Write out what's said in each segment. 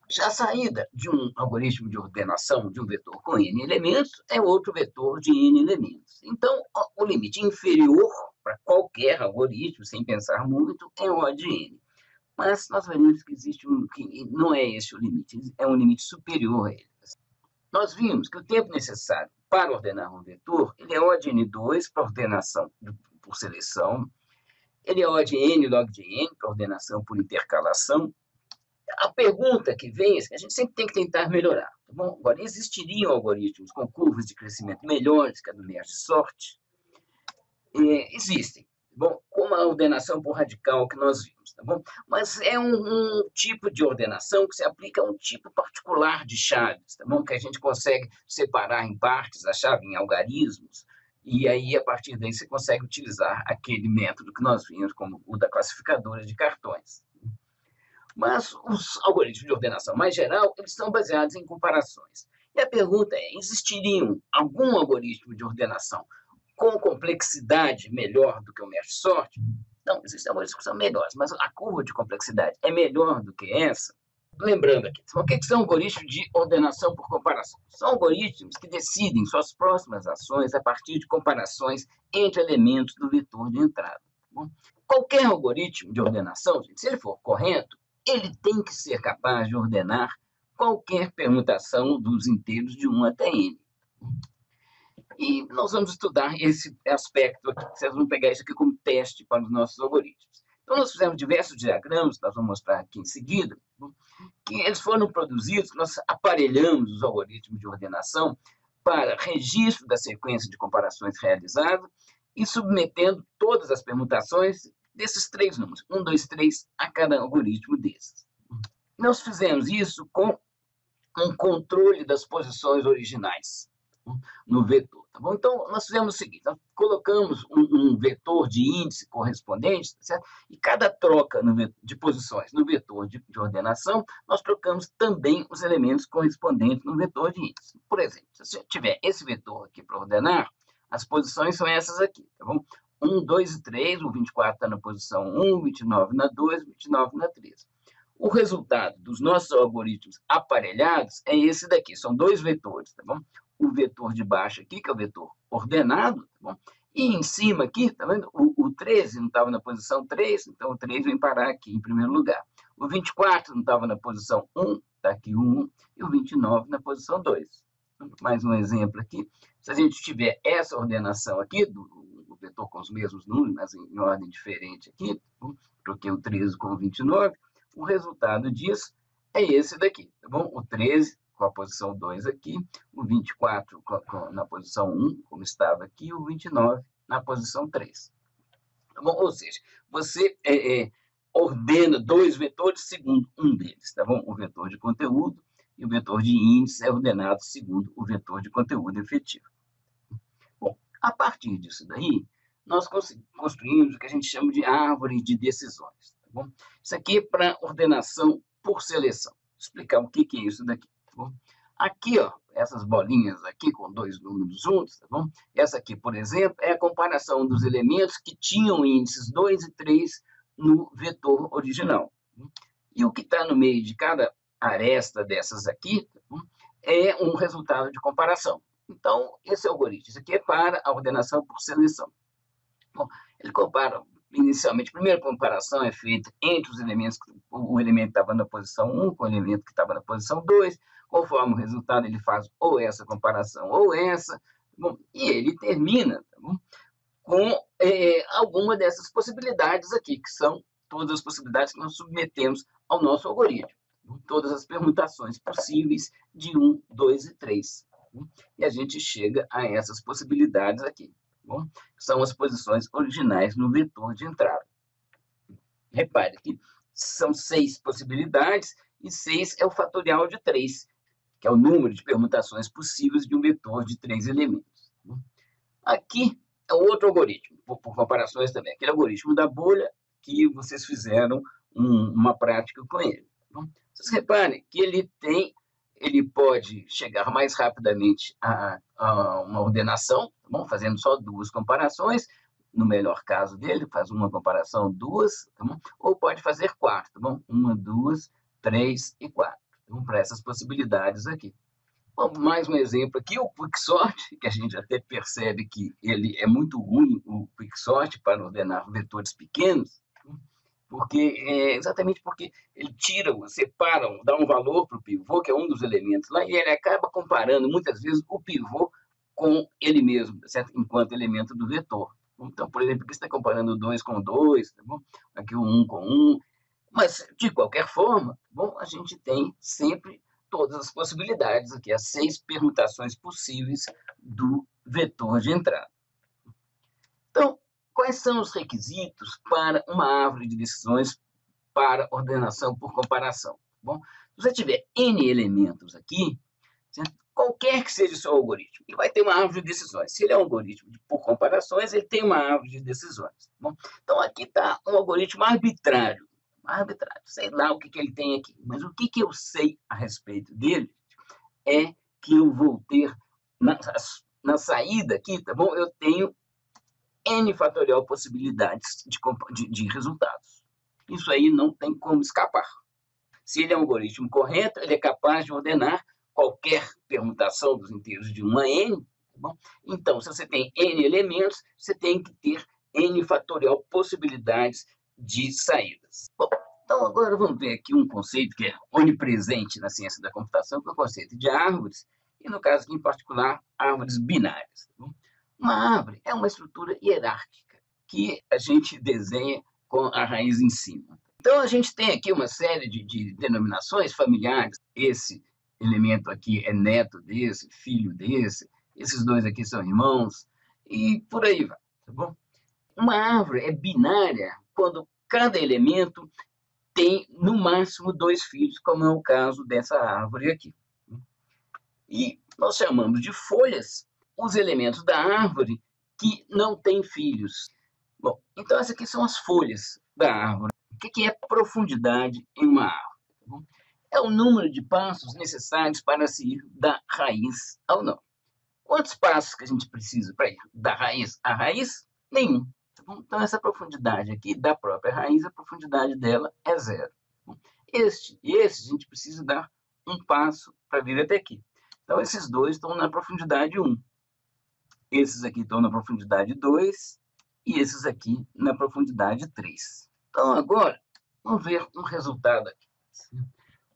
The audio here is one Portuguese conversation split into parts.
Já a saída de um algoritmo de ordenação de um vetor com n elementos é outro vetor de n elementos. Então, o limite inferior para qualquer algoritmo, sem pensar muito, é O de n. Mas nós veremos que existe que não é esse o limite, é um limite superior a ele. Nós vimos que o tempo necessário para ordenar um vetor, ele é O de n2 para ordenação por seleção, ele é O de n log de n para ordenação por intercalação. A pergunta que vem é que a gente sempre tem que tentar melhorar. Tá bom? Agora, existiriam algoritmos com curvas de crescimento melhores que a do merge-sort? Existem. Tá bom? Como a ordenação por radical que nós vimos. Tá bom? Mas é um tipo de ordenação que se aplica a um tipo particular de chaves, tá bom? Que a gente consegue separar em partes a chave em algarismos, e aí, a partir daí, você consegue utilizar aquele método que nós vimos como o da classificadora de cartões. Mas os algoritmos de ordenação mais geral, eles são baseados em comparações. E a pergunta é, existiriam algum algoritmo de ordenação com complexidade melhor do que o merge-sort? Não, existem algoritmos que são melhores, mas a curva de complexidade é melhor do que essa? Lembrando aqui, o que são algoritmos de ordenação por comparação? São algoritmos que decidem suas próximas ações a partir de comparações entre elementos do vetor de entrada. Bom, qualquer algoritmo de ordenação, se ele for correto, ele tem que ser capaz de ordenar qualquer permutação dos inteiros de 1 até n. E nós vamos estudar esse aspecto aqui. Vocês vão pegar isso aqui como teste para os nossos algoritmos. Então, nós fizemos diversos diagramas, nós vamos mostrar aqui em seguida, que eles foram produzidos, nós aparelhamos os algoritmos de ordenação para registro da sequência de comparações realizada e submetendo todas as permutações desses três números, 1, 2, 3, a cada algoritmo desses. Nós fizemos isso com um controle das posições originais no vetor. Tá bom? Então, nós fizemos o seguinte, nós colocamos um vetor de índice correspondente, certo? E cada troca de posições no vetor de ordenação, nós trocamos também os elementos correspondentes no vetor de índice. Por exemplo, se você tiver esse vetor aqui para ordenar, as posições são essas aqui, tá bom? 1, 2 e 3, o 24 está na posição 1, 29 na 2, 29 na 3. O resultado dos nossos algoritmos aparelhados é esse daqui, são dois vetores, tá bom? O vetor de baixo aqui, que é o vetor ordenado, tá bom? E em cima aqui, tá vendo? O 13 não estava na posição 3, então o 3 vem parar aqui em primeiro lugar. O 24 não estava na posição 1, está aqui o 1, e o 29 na posição 2. Mais um exemplo aqui. Se a gente tiver essa ordenação aqui, do vetor com os mesmos números, mas em ordem diferente aqui, troquei o 13 com o 29, o resultado disso é esse daqui, tá bom? O 13 com a posição 2 aqui, o 24 na posição 1, como estava aqui, e o 29 na posição 3. Tá bom? Ou seja, você ordena dois vetores segundo um deles, tá bom? O vetor de conteúdo e o vetor de índice é ordenado segundo o vetor de conteúdo efetivo. Bom, a partir disso daí, nós construímos o que a gente chama de árvore de decisões. Tá bom? Isso aqui é para ordenação por seleção. Vou explicar o que é isso daqui. Tá bom? Aqui, ó, essas bolinhas aqui com dois números juntos, tá bom? Essa aqui, por exemplo, é a comparação dos elementos que tinham índices 2 e 3 no vetor original. E o que está no meio de cada aresta dessas aqui, tá bom? É um resultado de comparação. Então, esse algoritmo, isso aqui é para a ordenação por seleção. Bom, ele compara, inicialmente, a primeira comparação é feita entre os elementos, o elemento que estava na posição 1 com o elemento que estava na posição 2, conforme o resultado ele faz ou essa comparação ou essa, bom, e ele termina, tá bom, com alguma dessas possibilidades aqui, que são todas as possibilidades que nós submetemos ao nosso algoritmo, todas as permutações possíveis de 1, 2 e 3. E a gente chega a essas possibilidades aqui. Bom, são as posições originais no vetor de entrada. Repare que são 6 possibilidades e 6 é o fatorial de 3, que é o número de permutações possíveis de um vetor de 3 elementos. Aqui é outro algoritmo, por comparações também, aquele algoritmo da bolha que vocês fizeram uma prática com ele. Vocês reparem que ele pode chegar mais rapidamente a uma ordenação, tá bom? Fazendo só 2 comparações, no melhor caso dele, faz uma comparação, 2, tá bom? Ou pode fazer 4, tá bom? 1, 2, 3 e 4. Tá Vamos para essas possibilidades aqui. Bom, mais um exemplo aqui, o Quicksort, que a gente até percebe que ele é muito ruim, o Quicksort, para ordenar vetores pequenos, exatamente porque ele tira, separa, dá um valor para o pivô, que é um dos elementos lá, e ele acaba comparando, muitas vezes, o pivô com ele mesmo, certo? Enquanto elemento do vetor. Então, por exemplo, aqui você está comparando 2 com 2, tá bom? Aqui o 1 com 1, mas, de qualquer forma, bom, a gente tem sempre todas as possibilidades aqui, as 6 permutações possíveis do vetor de entrada. Então, quais são os requisitos para uma árvore de decisões para ordenação por comparação? Bom, se você tiver N elementos aqui, certo? Qualquer que seja o seu algoritmo, ele vai ter uma árvore de decisões. Se ele é um algoritmo por comparações, ele tem uma árvore de decisões. Bom, então, aqui está um algoritmo arbitrário, sei lá o que ele tem aqui, mas o que eu sei a respeito dele é que eu vou ter, na saída aqui, tá bom? Eu tenho N fatorial possibilidades de resultados. Isso aí não tem como escapar. Se ele é um algoritmo correto, ele é capaz de ordenar qualquer permutação dos inteiros de 1 a N. Tá bom? Então, se você tem N elementos, você tem que ter N fatorial possibilidades de saídas. Bom, então agora vamos ver aqui um conceito que é onipresente na ciência da computação, que é o conceito de árvores, e no caso aqui em particular, árvores binárias. Tá bom? Uma árvore é uma estrutura hierárquica que a gente desenha com a raiz em cima. Então, a gente tem aqui uma série de denominações familiares. Esse elemento aqui é neto desse, filho desse, esses dois aqui são irmãos, e por aí vai, tá bom? Uma árvore é binária quando cada elemento tem, no máximo, 2 filhos, como é o caso dessa árvore aqui. E nós chamamos de folhas os elementos da árvore que não têm filhos. Bom, então essas aqui são as folhas da árvore. O que é profundidade em uma árvore? É o número de passos necessários para se ir da raiz ao nó. Quantos passos que a gente precisa para ir da raiz à raiz? Nenhum. Então, essa profundidade aqui da própria raiz, a profundidade dela é 0. Esse a gente precisa dar um passo para vir até aqui. Então, esses dois estão na profundidade 1. Esses aqui estão na profundidade 2 e esses aqui na profundidade 3. Então, agora, vamos ver um resultado aqui.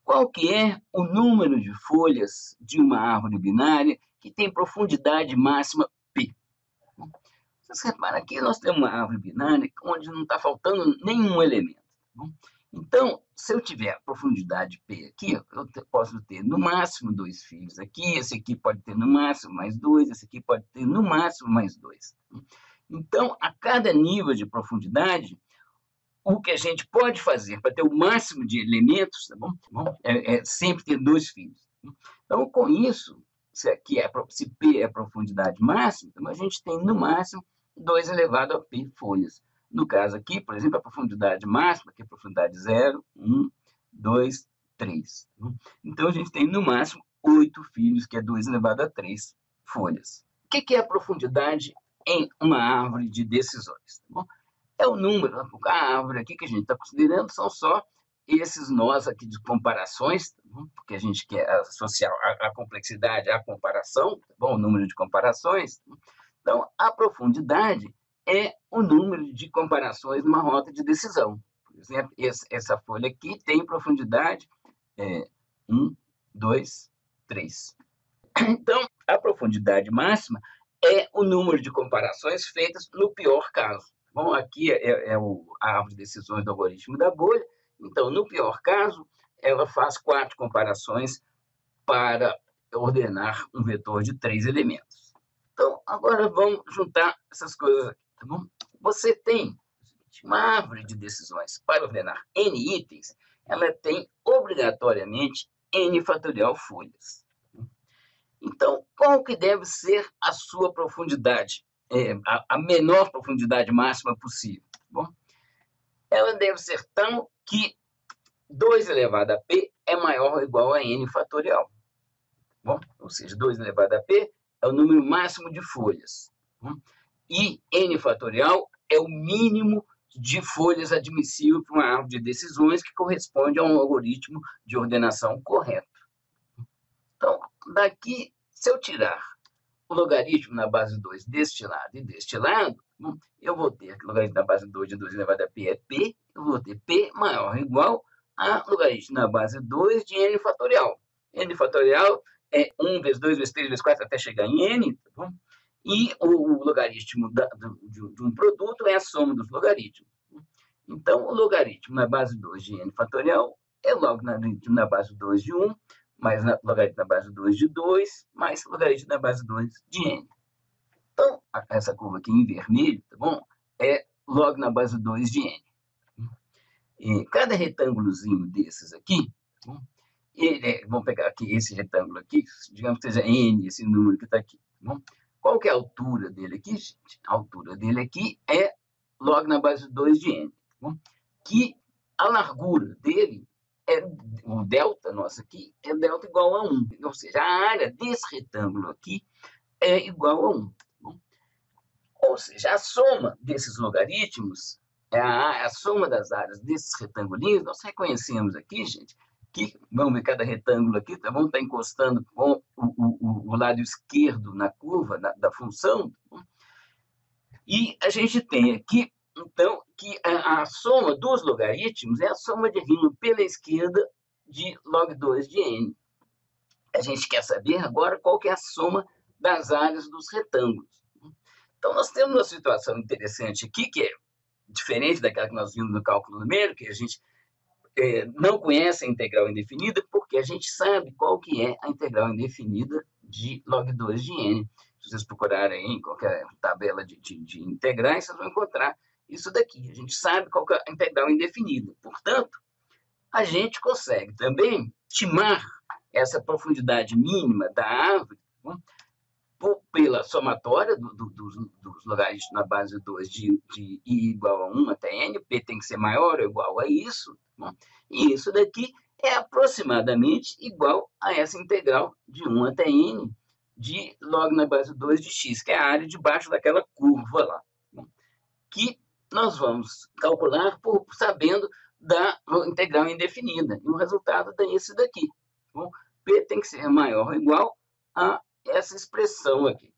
Qual que é o número de folhas de uma árvore binária que tem profundidade máxima P? Vocês reparam aqui, nós temos uma árvore binária onde não está faltando nenhum elemento. Então, se eu tiver a profundidade P aqui, eu posso ter no máximo 2 filhos aqui, esse aqui pode ter no máximo mais 2, esse aqui pode ter no máximo mais 2. Então, a cada nível de profundidade, o que a gente pode fazer para ter o máximo de elementos, tá bom? É sempre ter 2 filhos. Então, com isso, se P é a profundidade máxima, então a gente tem no máximo 2 elevado a P folhas. No caso aqui, por exemplo, a profundidade máxima, que é a profundidade 0, 1, 2, 3. Então, a gente tem no máximo 8 filhos, que é 2 elevado a 3 folhas. O que é a profundidade em uma árvore de decisões? Tá bom? É o número, a árvore aqui que a gente está considerando são só esses nós aqui de comparações, tá bom? Porque a gente quer associar a complexidade à comparação, tá bom? O número de comparações. Então, a profundidade é o número de comparações numa rota de decisão. Por exemplo, essa folha aqui tem profundidade 1, 2, 3. Então, a profundidade máxima é o número de comparações feitas no pior caso. Bom, aqui é a árvore de decisões do algoritmo da bolha. Então, no pior caso, ela faz 4 comparações para ordenar um vetor de 3 elementos. Então, agora vamos juntar essas coisas aqui, tá bom? Você tem uma árvore de decisões para ordenar N itens, ela tem obrigatoriamente N fatorial folhas. Então, qual que deve ser a sua profundidade? A menor profundidade máxima possível. Bom, ela deve ser tal que 2 elevado a P é maior ou igual a N fatorial. Bom, ou seja, 2 elevado a P é o número máximo de folhas. E N fatorial é o mínimo de folhas admissível para uma árvore de decisões que corresponde a um algoritmo de ordenação correto. Então, daqui, se eu tirar o logaritmo na base 2 deste lado e deste lado, eu vou ter que o logaritmo na base 2 de 2 elevado a p é p, eu vou ter p maior ou igual a logaritmo na base 2 de n fatorial. N fatorial é 1 vezes 2 vezes 3 vezes 4 até chegar em n, tá bom? E o logaritmo de um produto é a soma dos logaritmos. Então, o logaritmo na base 2 de n fatorial é logaritmo na base 2 de 1, mais logaritmo na base 2 de 2, mais logaritmo na base 2 de n. Então, essa curva aqui em vermelho, tá bom? É log na base 2 de n. E cada retângulozinho desses aqui, tá bom? Vamos pegar aqui esse retângulo aqui, digamos que seja n, esse número que está aqui, tá bom? Qual que é a altura dele aqui, gente? A altura dele aqui é log na base 2 de n, tá bom? Que a largura dele o delta nosso aqui é delta igual a 1. Ou seja, a área desse retângulo aqui é igual a 1. Tá bom? Ou seja, a soma desses logaritmos, a soma das áreas desses retangulinhos, nós reconhecemos aqui, gente, que, vamos ver cada retângulo aqui, tá bom? Está encostando com o lado esquerdo na curva da função. Tá bom? E a gente tem aqui, então, que a soma dos logaritmos é a soma de rima pela esquerda de log 2 de n. A gente quer saber agora qual que é a soma das áreas dos retângulos. Então, nós temos uma situação interessante aqui, que é diferente daquela que nós vimos no cálculo numérico, que a gente não conhece a integral indefinida, porque a gente sabe qual que é a integral indefinida de log 2 de n. Se vocês procurarem em qualquer tabela de integrais, vocês vão encontrar isso daqui. A gente sabe qual que é a integral indefinida. Portanto, a gente consegue também estimar essa profundidade mínima da árvore pela somatória dos logaritmos na base 2 de i igual a 1 até n, p tem que ser maior ou igual a isso, bom? E isso daqui é aproximadamente igual a essa integral de 1 até n de log na base 2 de x, que é a área debaixo daquela curva lá, bom? Que nós vamos calcular sabendo da integral indefinida. E o resultado é esse daqui. Bom? P tem que ser maior ou igual a essa expressão aqui.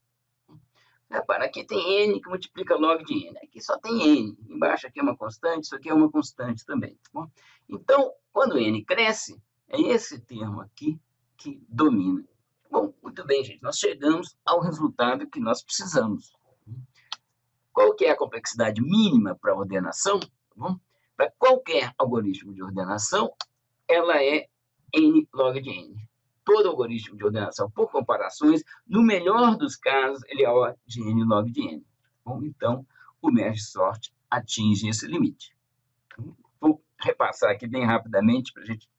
Repara, aqui tem n que multiplica log de n. Aqui só tem n. Embaixo aqui é uma constante, isso aqui é uma constante também. Tá bom? Então, quando n cresce, é esse termo aqui que domina. Bom, muito bem, gente. Nós chegamos ao resultado que nós precisamos. Qual que é a complexidade mínima para a ordenação? Tá, para qualquer algoritmo de ordenação, ela é n log de n. Todo algoritmo de ordenação por comparações, no melhor dos casos, ele é O de n log de n. Bom, então, o merge-sort atinge esse limite. Vou repassar aqui bem rapidamente para a gente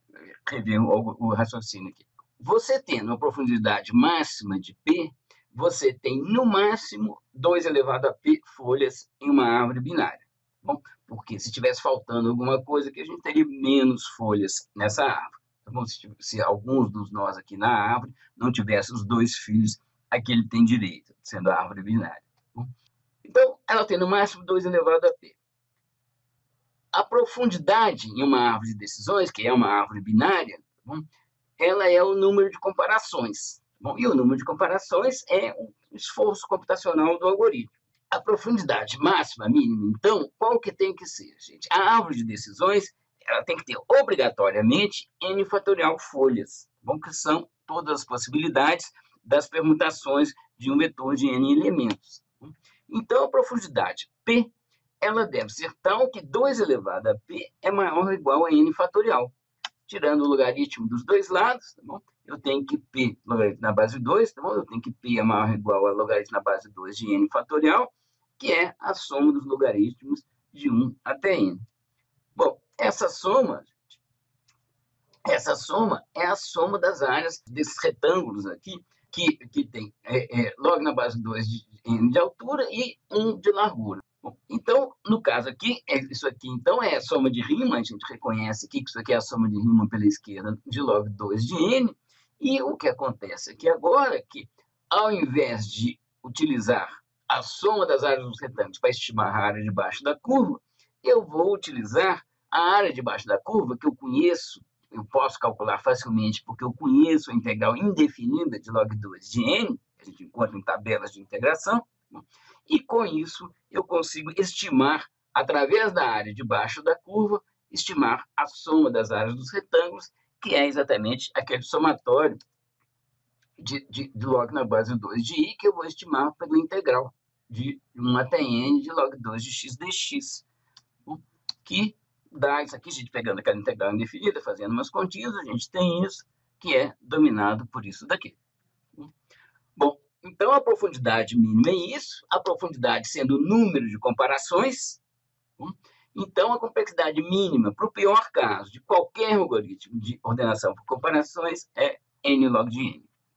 rever o raciocínio aqui. Você tendo uma profundidade máxima de P, você tem, no máximo, 2 elevado a P folhas em uma árvore binária. Bom, porque se tivesse faltando alguma coisa, que a gente teria menos folhas nessa árvore. Então, se alguns dos nós aqui na árvore não tivessem os 2 filhos a que ele tem direito, sendo a árvore binária. Então, ela tem no máximo 2 elevado a P. A profundidade em uma árvore de decisões, que é uma árvore binária, ela é o número de comparações. E o número de comparações é o esforço computacional do algoritmo. A profundidade máxima, mínima, então, qual que tem que ser, gente? A árvore de decisões, ela tem que ter obrigatoriamente n fatorial folhas, que são todas as possibilidades das permutações de um vetor de n elementos. Então, a profundidade P, ela deve ser tal que 2 elevado a P é maior ou igual a n fatorial. Tirando o logaritmo dos dois lados, tá bom? Eu tenho que P logaritmo na base 2, tá bom? Eu tenho que P é maior ou igual a logaritmo na base 2 de n fatorial, que é a soma dos logaritmos de 1 até n. Bom, essa soma é a soma das áreas desses retângulos aqui, que tem log na base 2 de n de altura e 1 de largura. Bom, então, no caso aqui, isso aqui então é a soma de rima, a gente reconhece aqui que isso aqui é a soma de rima pela esquerda de log 2 de n, e o que acontece aqui agora é que, ao invés de utilizar a soma das áreas dos retângulos para estimar a área debaixo da curva, eu vou utilizar a área debaixo da curva, que eu conheço, eu posso calcular facilmente, porque eu conheço a integral indefinida de log2 de n, que a gente encontra em tabelas de integração, e com isso eu consigo estimar, através da área debaixo da curva, estimar a soma das áreas dos retângulos, que é exatamente aquele somatório de log na base 2 de i, que eu vou estimar pela integral de 1 até n de log2 de x dx, que dá isso aqui, a gente pegando aquela integral indefinida, fazendo umas continhas, a gente tem isso, que é dominado por isso daqui. Bom, então a profundidade mínima é isso, a profundidade sendo o número de comparações. Então a complexidade mínima, para o pior caso, de qualquer algoritmo de ordenação por comparações, é n log de n.